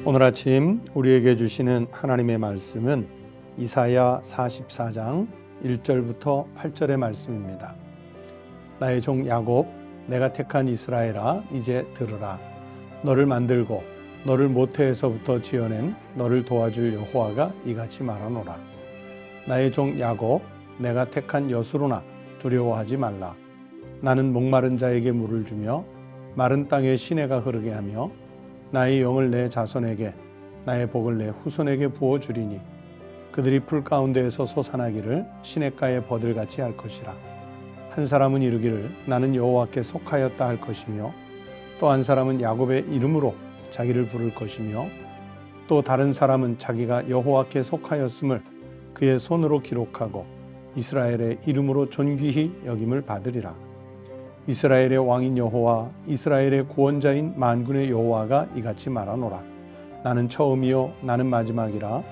오늘 아침 우리에게 주시는 하나님의 말씀은 이사야 44장 1절부터 8절의 말씀입니다. 나의 종 야곱, 내가 택한 이스라엘아, 이제 들으라. 너를 만들고 너를 모태에서부터 지어낸 너를 도와줄 여호와가 이같이 말하노라. 나의 종 야곱, 내가 택한 여수로나 두려워하지 말라. 나는 목마른 자에게 물을 주며 마른 땅에 시내가 흐르게 하며 나의 영을 내 자손에게 나의 복을 내 후손에게 부어주리니 그들이 풀 가운데에서 솟아나기를 시냇가의 버들같이 할 것이라. 한 사람은 이르기를 나는 여호와께 속하였다 할 것이며 또 한 사람은 야곱의 이름으로 자기를 부를 것이며 또 다른 사람은 자기가 여호와께 속하였음을 그의 손으로 기록하고 이스라엘의 이름으로 존귀히 여김을 받으리라. 이스라엘의 왕인 여호와, 이스라엘의 구원자인 만군의 여호와가 이같이 말하노라. 나는 처음이요 나는 마지막이라.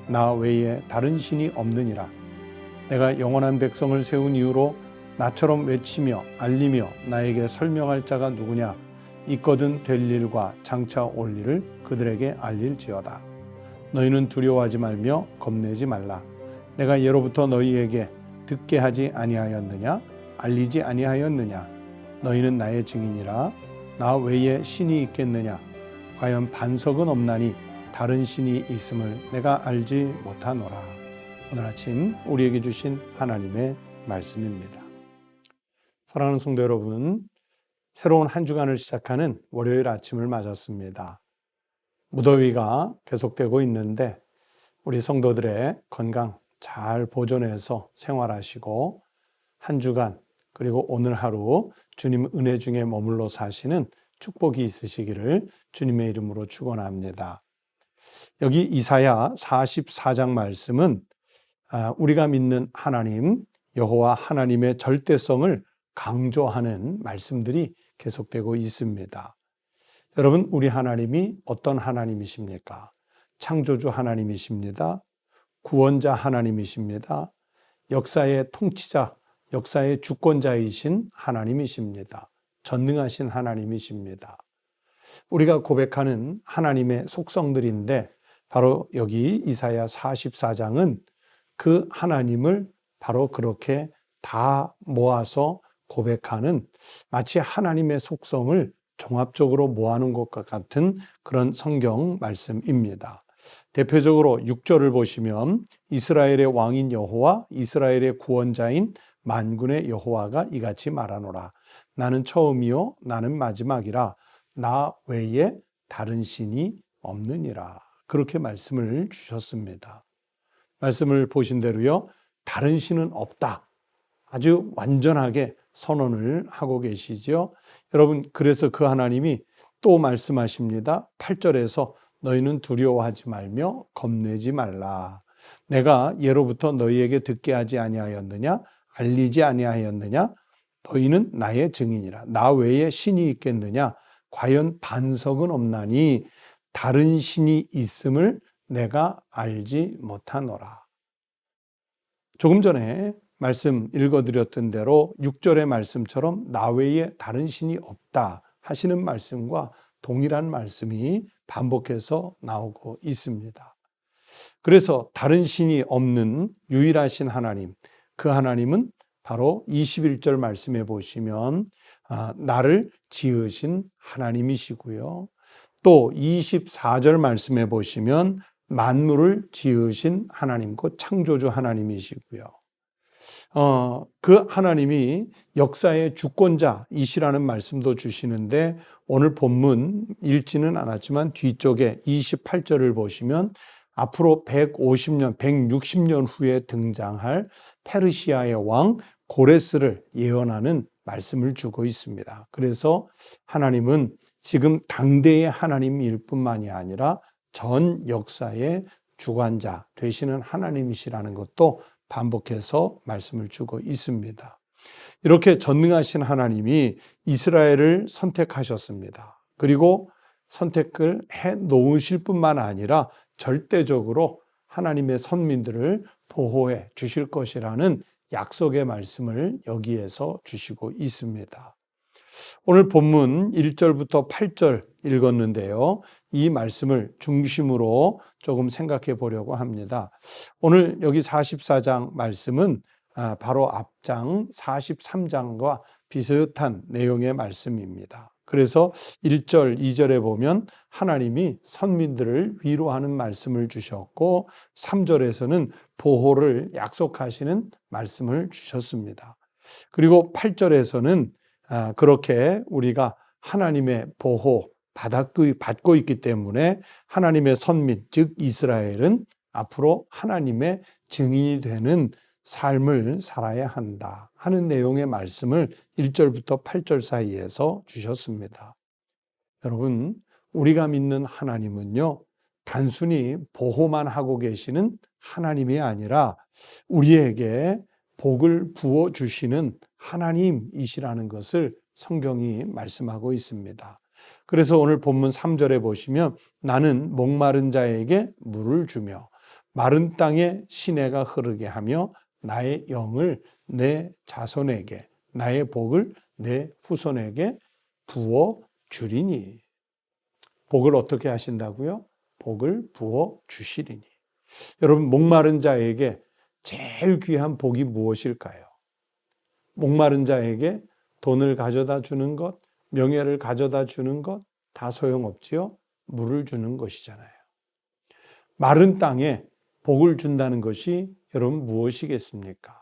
나 외에 다른 신이 없느니라. 내가 영원한 백성을 세운 이후로 나처럼 외치며 알리며 나에게 설명할 자가 누구냐. 있거든 될 일과 장차 올 일을 그들에게 알릴지어다. 너희는 두려워하지 말며 겁내지 말라. 내가 예로부터 너희에게 듣게 하지 아니하였느냐. 알리지 아니하였느냐. 너희는 나의 증인이라. 나 외에 신이 있겠느냐. 과연 반석은 없나니 다른 신이 있음을 내가 알지 못하노라. 오늘 아침 우리에게 주신 하나님의 말씀입니다. 사랑하는 성도 여러분, 새로운 한 주간을 시작하는 월요일 아침을 맞았습니다. 무더위가 계속되고 있는데 우리 성도들의 건강 잘 보존해서 생활하시고 한 주간 그리고 오늘 하루 주님 은혜 중에 머물러 사시는 축복이 있으시기를 주님의 이름으로 축원합니다. 여기 이사야 44장 말씀은 우리가 믿는 하나님 여호와 하나님의 절대성을 강조하는 말씀들이 계속되고 있습니다. 여러분, 우리 하나님이 어떤 하나님이십니까? 창조주 하나님이십니다. 구원자 하나님이십니다. 역사의 통치자, 역사의 주권자이신 하나님이십니다. 전능하신 하나님이십니다. 우리가 고백하는 하나님의 속성들인데 바로 여기 이사야 44장은 그 하나님을 바로 그렇게 다 모아서 고백하는 마치 하나님의 속성을 종합적으로 모아놓은 것과 같은 그런 성경 말씀입니다. 대표적으로 6절을 보시면 이스라엘의 왕인 여호와, 이스라엘의 구원자인 만군의 여호와가 이같이 말하노라. 나는 처음이요 나는 마지막이라. 나 외에 다른 신이 없느니라. 그렇게 말씀을 주셨습니다. 말씀을 보신 대로요, 다른 신은 없다. 아주 완전하게 선언을 하고 계시죠. 여러분, 그래서 그 하나님이 또 말씀하십니다. 8절에서 너희는 두려워하지 말며 겁내지 말라. 내가 예로부터 너희에게 듣게 하지 아니하였느냐? 알리지 아니하였느냐? 너희는 나의 증인이라. 나 외에 신이 있겠느냐? 과연 반석은 없나니 다른 신이 있음을 내가 알지 못하노라. 조금 전에 말씀 읽어드렸던 대로 6절의 말씀처럼 나 외에 다른 신이 없다 하시는 말씀과 동일한 말씀이 반복해서 나오고 있습니다. 그래서 다른 신이 없는 유일하신 하나님, 그 하나님은 바로 21절 말씀해 보시면 나를 지으신 하나님이시고요. 또 24절 말씀해 보시면 만물을 지으신 하나님, 곧 창조주 하나님이시고요. 그 하나님이 역사의 주권자이시라는 말씀도 주시는데 오늘 본문 읽지는 않았지만 뒤쪽에 28절을 보시면 앞으로 150년, 160년 후에 등장할 페르시아의 왕 고레스를 예언하는 말씀을 주고 있습니다. 그래서 하나님은 지금 당대의 하나님일 뿐만이 아니라 전 역사의 주관자 되시는 하나님이시라는 것도 반복해서 말씀을 주고 있습니다. 이렇게 전능하신 하나님이 이스라엘을 선택하셨습니다. 그리고 선택을 해 놓으실 뿐만 아니라 절대적으로 하나님의 선민들을 보호해 주실 것이라는 약속의 말씀을 여기에서 주시고 있습니다. 오늘 본문 1절부터 8절 읽었는데요. 이 말씀을 중심으로 조금 생각해 보려고 합니다. 오늘 여기 44장 말씀은 바로 앞장 43장과 비슷한 내용의 말씀입니다. 그래서 1절, 2절에 보면 하나님이 선민들을 위로하는 말씀을 주셨고 3절에서는 보호를 약속하시는 말씀을 주셨습니다. 그리고 8절에서는 그렇게 우리가 하나님의 보호 받고 있기 때문에 하나님의 선민, 즉 이스라엘은 앞으로 하나님의 증인이 되는 삶을 살아야 한다 하는 내용의 말씀을 1절부터 8절 사이에서 주셨습니다. 여러분, 우리가 믿는 하나님은요, 단순히 보호만 하고 계시는 하나님이 아니라 우리에게 복을 부어 주시는 하나님이시라는 것을 성경이 말씀하고 있습니다. 그래서 오늘 본문 3절에 보시면 나는 목마른 자에게 물을 주며 마른 땅에 시내가 흐르게 하며 나의 영을 내 자손에게 나의 복을 내 후손에게 부어 주리니. 복을 어떻게 하신다고요? 복을 부어 주시리니. 여러분, 목마른 자에게 제일 귀한 복이 무엇일까요? 목마른 자에게 돈을 가져다 주는 것, 명예를 가져다 주는 것 다 소용없지요. 물을 주는 것이잖아요. 마른 땅에 복을 준다는 것이 여러분 무엇이겠습니까?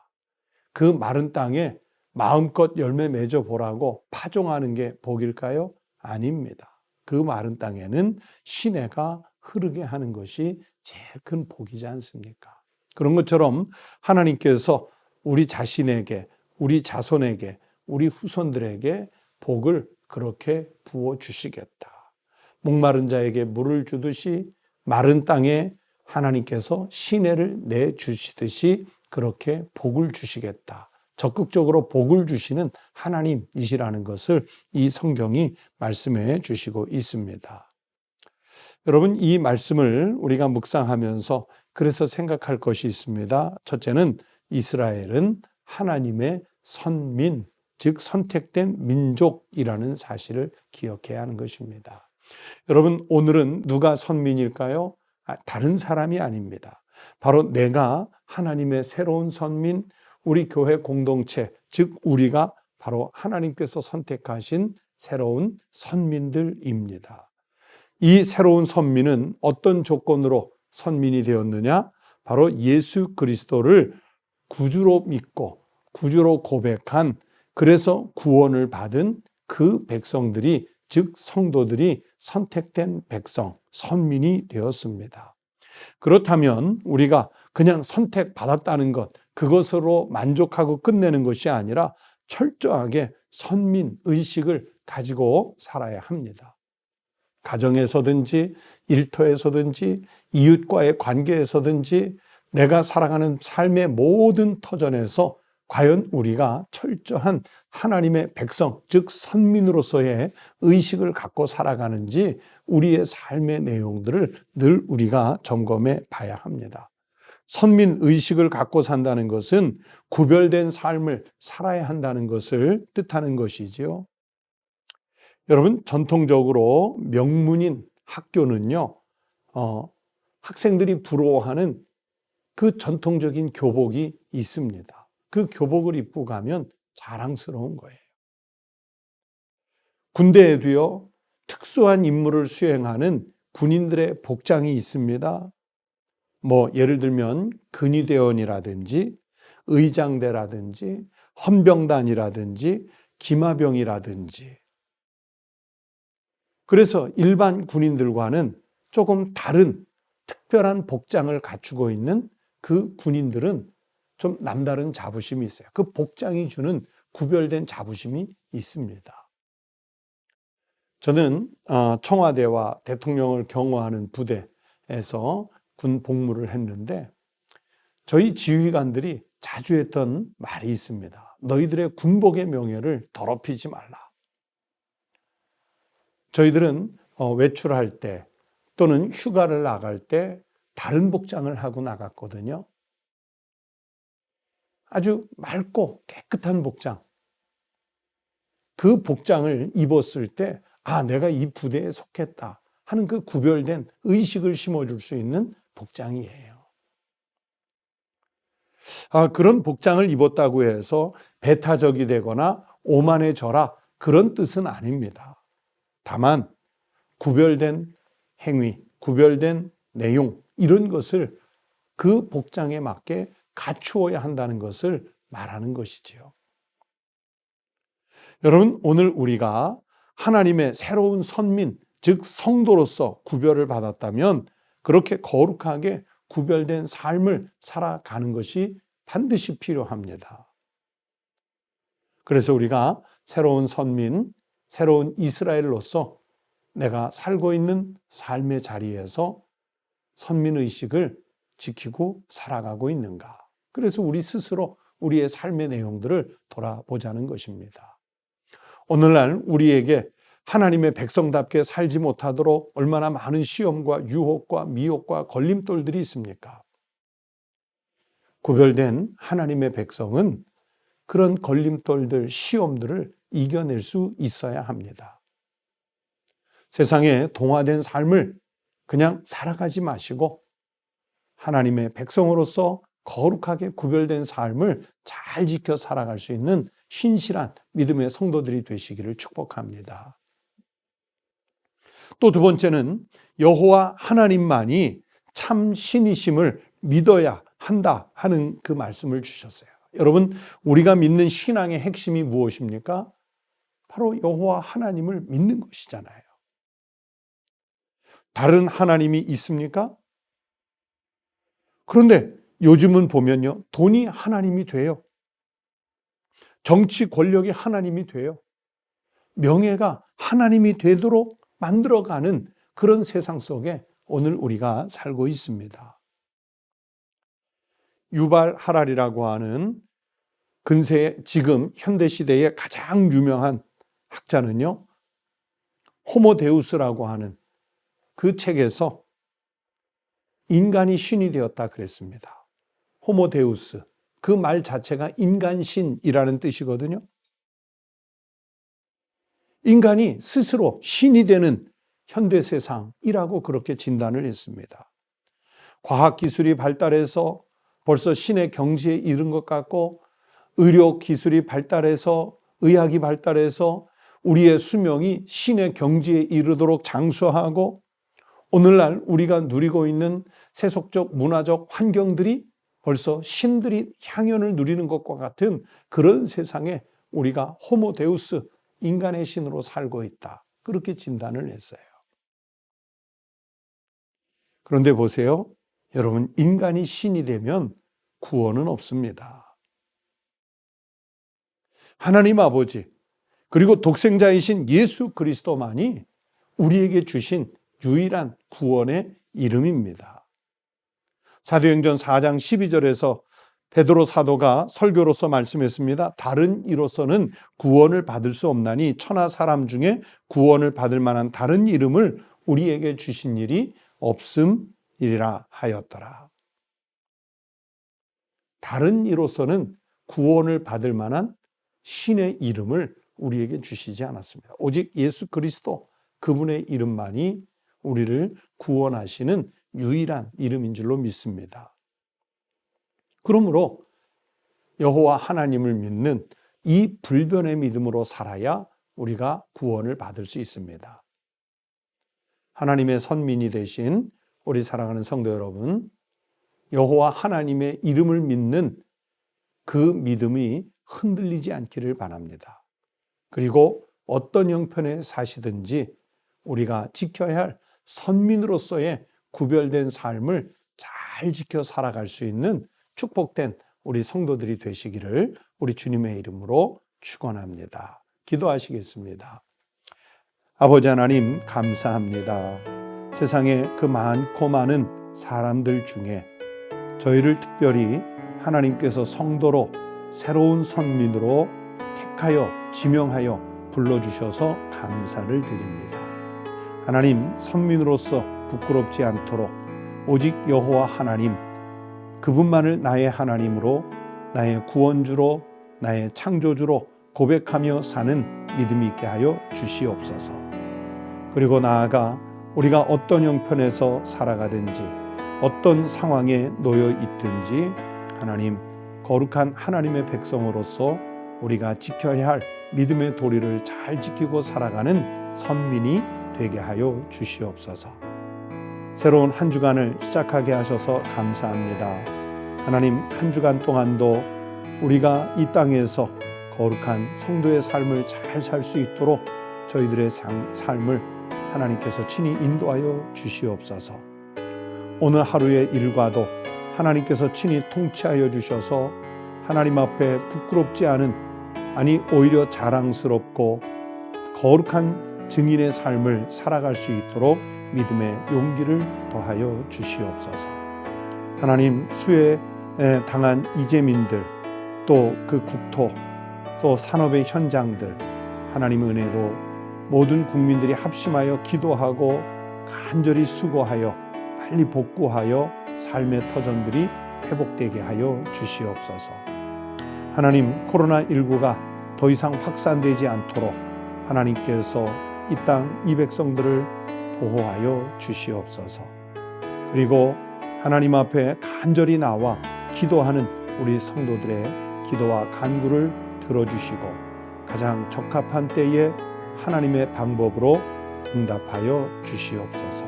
그 마른 땅에 마음껏 열매 맺어 보라고 파종하는 게 복일까요? 아닙니다. 그 마른 땅에는 시내가 흐르게 하는 것이 제일 큰 복이지 않습니까? 그런 것처럼 하나님께서 우리 자신에게, 우리 자손에게, 우리 후손들에게 복을 그렇게 부어 주시겠다. 목마른 자에게 물을 주듯이 마른 땅에 하나님께서 시내를 내 주시듯이 그렇게 복을 주시겠다. 적극적으로 복을 주시는 하나님이시라는 것을 이 성경이 말씀해 주시고 있습니다. 여러분, 이 말씀을 우리가 묵상하면서 그래서 생각할 것이 있습니다. 첫째는 이스라엘은 하나님의 선민, 즉 선택된 민족이라는 사실을 기억해야 하는 것입니다. 여러분, 오늘은 누가 선민일까요? 다른 사람이 아닙니다. 바로 내가 하나님의 새로운 선민, 우리 교회 공동체, 즉 우리가 바로 하나님께서 선택하신 새로운 선민들입니다. 이 새로운 선민은 어떤 조건으로 선민이 되었느냐? 바로 예수 그리스도를 구주로 믿고 구주로 고백한, 그래서 구원을 받은 그 백성들이, 즉 성도들이 선택된 백성, 선민이 되었습니다. 그렇다면 우리가 그냥 선택받았다는 것, 그것으로 만족하고 끝내는 것이 아니라 철저하게 선민 의식을 가지고 살아야 합니다. 가정에서든지 일터에서든지 이웃과의 관계에서든지 내가 살아가는 삶의 모든 터전에서 과연 우리가 철저한 하나님의 백성, 즉 선민으로서의 의식을 갖고 살아가는지 우리의 삶의 내용들을 늘 우리가 점검해 봐야 합니다. 선민 의식을 갖고 산다는 것은 구별된 삶을 살아야 한다는 것을 뜻하는 것이지요. 여러분, 전통적으로 명문인 학교는요, 학생들이 부러워하는 그 전통적인 교복이 있습니다. 그 교복을 입고 가면 자랑스러운 거예요. 군대에도요, 특수한 임무를 수행하는 군인들의 복장이 있습니다. 예를 들면 근위대원이라든지 의장대라든지 헌병단이라든지 기마병이라든지. 그래서 일반 군인들과는 조금 다른 특별한 복장을 갖추고 있는 그 군인들은 좀 남다른 자부심이 있어요. 그 복장이 주는 구별된 자부심이 있습니다. 저는 청와대와 대통령을 경호하는 부대에서 군 복무를 했는데 저희 지휘관들이 자주 했던 말이 있습니다. 너희들의 군복의 명예를 더럽히지 말라. 저희들은 외출할 때 또는 휴가를 나갈 때 다른 복장을 하고 나갔거든요. 아주 맑고 깨끗한 복장. 그 복장을 입었을 때, 아, 내가 이 부대에 속했다 하는 그 구별된 의식을 심어줄 수 있는 복장이에요. 그런 복장을 입었다고 해서 배타적이 되거나 오만해져라, 그런 뜻은 아닙니다. 다만 구별된 행위, 구별된 내용, 이런 것을 그 복장에 맞게 갖추어야 한다는 것을 말하는 것이지요. 여러분, 오늘 우리가 하나님의 새로운 선민, 즉 성도로서 구별을 받았다면 그렇게 거룩하게 구별된 삶을 살아가는 것이 반드시 필요합니다. 그래서 우리가 새로운 선민, 새로운 이스라엘로서 내가 살고 있는 삶의 자리에서 선민의식을 지키고 살아가고 있는가? 그래서 우리 스스로 우리의 삶의 내용들을 돌아보자는 것입니다. 오늘날 우리에게 하나님의 백성답게 살지 못하도록 얼마나 많은 시험과 유혹과 미혹과 걸림돌들이 있습니까? 구별된 하나님의 백성은 그런 걸림돌들, 시험들을 이겨낼 수 있어야 합니다. 세상에 동화된 삶을 그냥 살아가지 마시고 하나님의 백성으로서 거룩하게 구별된 삶을 잘 지켜 살아갈 수 있는 신실한 믿음의 성도들이 되시기를 축복합니다. 또 두 번째는 여호와 하나님만이 참 신이심을 믿어야 한다 하는 그 말씀을 주셨어요. 여러분, 우리가 믿는 신앙의 핵심이 무엇입니까? 바로 여호와 하나님을 믿는 것이잖아요. 다른 하나님이 있습니까? 그런데 요즘은 보면요, 돈이 하나님이 돼요. 정치 권력이 하나님이 돼요. 명예가 하나님이 되도록 만들어가는 그런 세상 속에 오늘 우리가 살고 있습니다. 유발 하랄이라고 하는 근세 지금 현대 시대의 가장 유명한 학자는요, 호모데우스라고 하는 그 책에서 인간이 신이 되었다 그랬습니다. 호모데우스, 그 말 자체가 인간신이라는 뜻이거든요. 인간이 스스로 신이 되는 현대 세상이라고 그렇게 진단을 했습니다. 과학기술이 발달해서 벌써 신의 경지에 이른 것 같고, 의료기술이 발달해서, 의학이 발달해서 우리의 수명이 신의 경지에 이르도록 장수하고, 오늘날 우리가 누리고 있는 세속적 문화적 환경들이 벌써 신들이 향연을 누리는 것과 같은 그런 세상에 우리가 호모데우스, 인간의 신으로 살고 있다, 그렇게 진단을 했어요. 그런데 보세요, 여러분, 인간이 신이 되면 구원은 없습니다. 하나님 아버지 그리고 독생자이신 예수 그리스도만이 우리에게 주신 유일한 구원의 이름입니다. 사도행전 4장 12절에서 베드로 사도가 설교로서 말씀했습니다. 다른 이로서는 구원을 받을 수 없나니 천하 사람 중에 구원을 받을 만한 다른 이름을 우리에게 주신 일이 없음이라 하였더라. 다른 이로서는 구원을 받을 만한 신의 이름을 우리에게 주시지 않았습니다. 오직 예수 그리스도, 그분의 이름만이 우리를 구원하시는 유일한 이름인 줄로 믿습니다. 그러므로 여호와 하나님을 믿는 이 불변의 믿음으로 살아야 우리가 구원을 받을 수 있습니다. 하나님의 선민이 되신 우리 사랑하는 성도 여러분, 여호와 하나님의 이름을 믿는 그 믿음이 흔들리지 않기를 바랍니다. 그리고 어떤 형편에 사시든지 우리가 지켜야 할 선민으로서의 구별된 삶을 잘 지켜 살아갈 수 있는 축복된 우리 성도들이 되시기를 우리 주님의 이름으로 축원합니다. 기도하시겠습니다. 아버지 하나님, 감사합니다. 세상에 그 많고 많은 사람들 중에 저희를 특별히 하나님께서 성도로 새로운 선민으로 택하여 지명하여 불러주셔서 감사를 드립니다. 하나님, 선민으로서 부끄럽지 않도록 오직 여호와 하나님, 그분만을 나의 하나님으로, 나의 구원주로, 나의 창조주로 고백하며 사는 믿음이 있게 하여 주시옵소서. 그리고 나아가 우리가 어떤 형편에서 살아가든지 어떤 상황에 놓여 있든지 하나님, 거룩한 하나님의 백성으로서 우리가 지켜야 할 믿음의 도리를 잘 지키고 살아가는 선민이 되게 하여 주시옵소서. 새로운 한 주간을 시작하게 하셔서 감사합니다. 하나님, 한 주간 동안도 우리가 이 땅에서 거룩한 성도의 삶을 잘 살 수 있도록 저희들의 삶을 하나님께서 친히 인도하여 주시옵소서. 오늘 하루의 일과도 하나님께서 친히 통치하여 주셔서 하나님 앞에 부끄럽지 않은, 아니 오히려 자랑스럽고 거룩한 증인의 삶을 살아갈 수 있도록 믿음의 용기를 더하여 주시옵소서. 하나님, 수해에 당한 이재민들, 또 그 국토, 또 산업의 현장들, 하나님 은혜로 모든 국민들이 합심하여 기도하고 간절히 수고하여 빨리 복구하여 삶의 터전들이 회복되게 하여 주시옵소서. 하나님, 코로나19가 더 이상 확산되지 않도록 하나님께서 이 땅 이 백성들을 보호하여 주시옵소서. 그리고 하나님 앞에 간절히 나와 기도하는 우리 성도들의 기도와 간구를 들어주시고 가장 적합한 때에 하나님의 방법으로 응답하여 주시옵소서.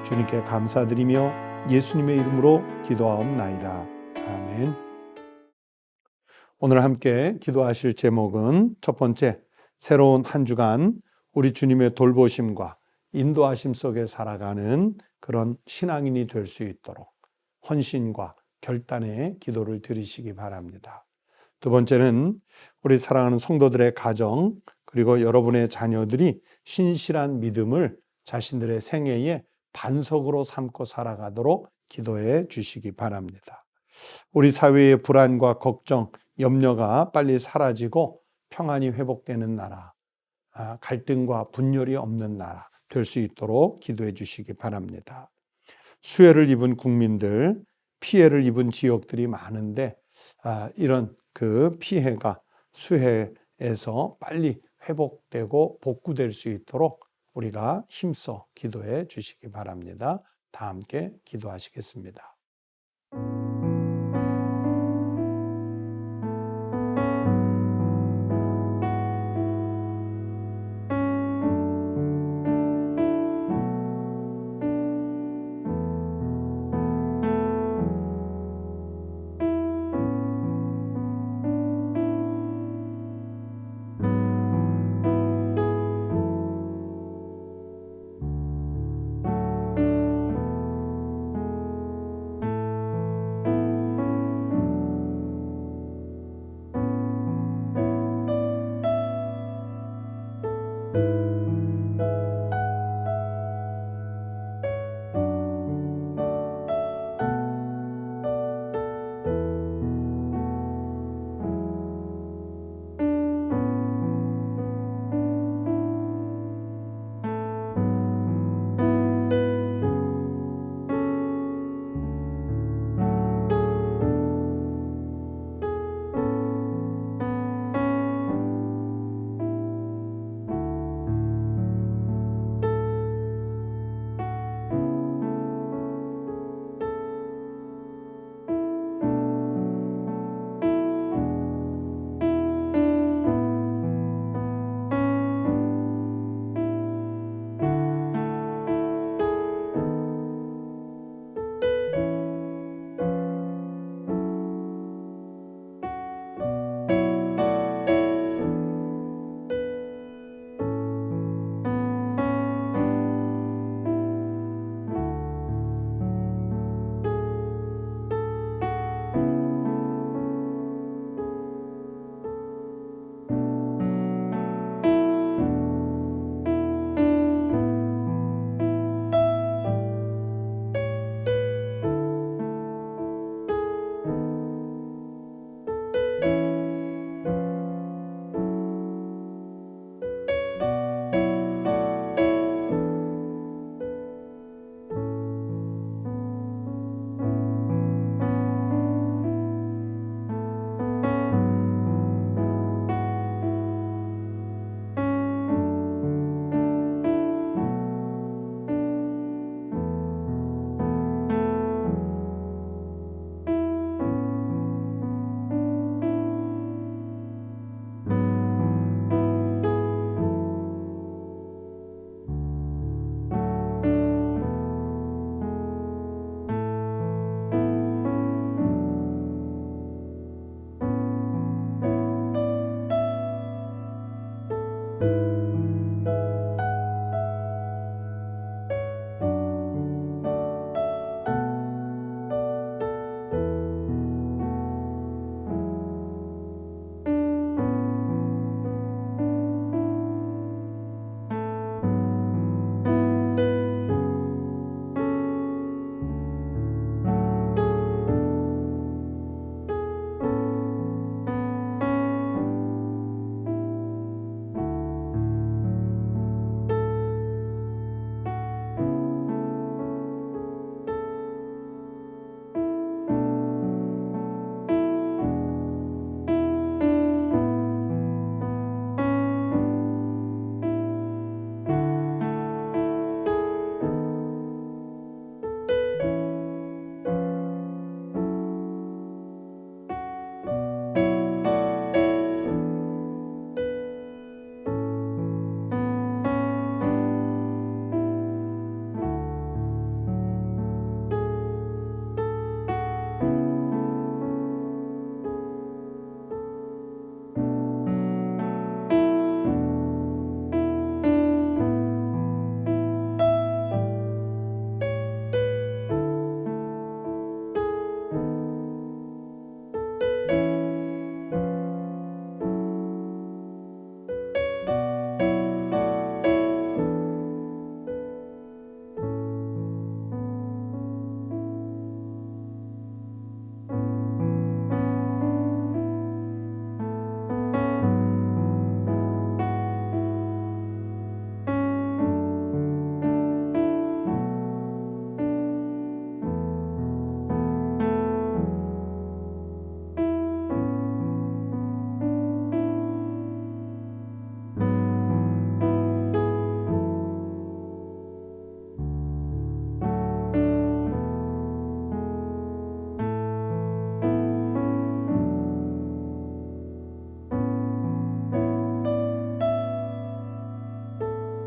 주님께 감사드리며 예수님의 이름으로 기도하옵나이다. 아멘. 오늘 함께 기도하실 제목은 첫 번째, 새로운 한 주간 우리 주님의 돌보심과 인도하심 속에 살아가는 그런 신앙인이 될 수 있도록 헌신과 결단의 기도를 드리시기 바랍니다. 두 번째는 우리 사랑하는 성도들의 가정, 그리고 여러분의 자녀들이 신실한 믿음을 자신들의 생애에 반석으로 삼고 살아가도록 기도해 주시기 바랍니다. 우리 사회의 불안과 걱정, 염려가 빨리 사라지고 평안이 회복되는 나라, 갈등과 분열이 없는 나라 될 수 있도록 기도해 주시기 바랍니다. 수해를 입은 국민들, 피해를 입은 지역들이 많은데 이런 그 피해가 수해에서 빨리 회복되고 복구될 수 있도록 우리가 힘써 기도해 주시기 바랍니다. 다 함께 기도하시겠습니다.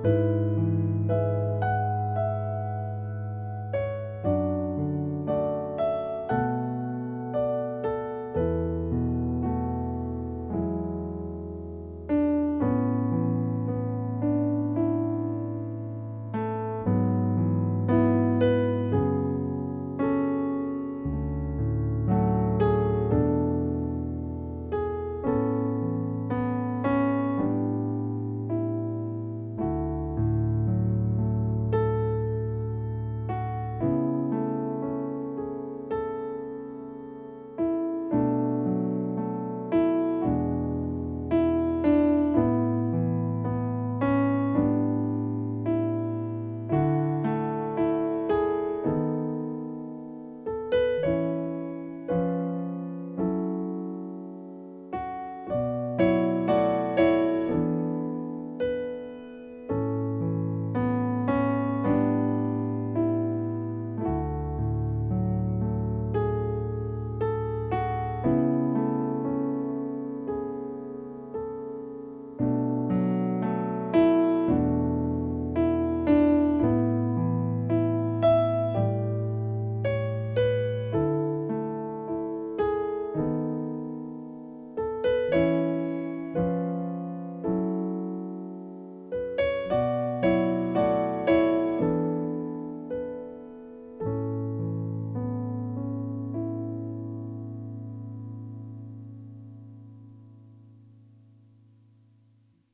있습니다.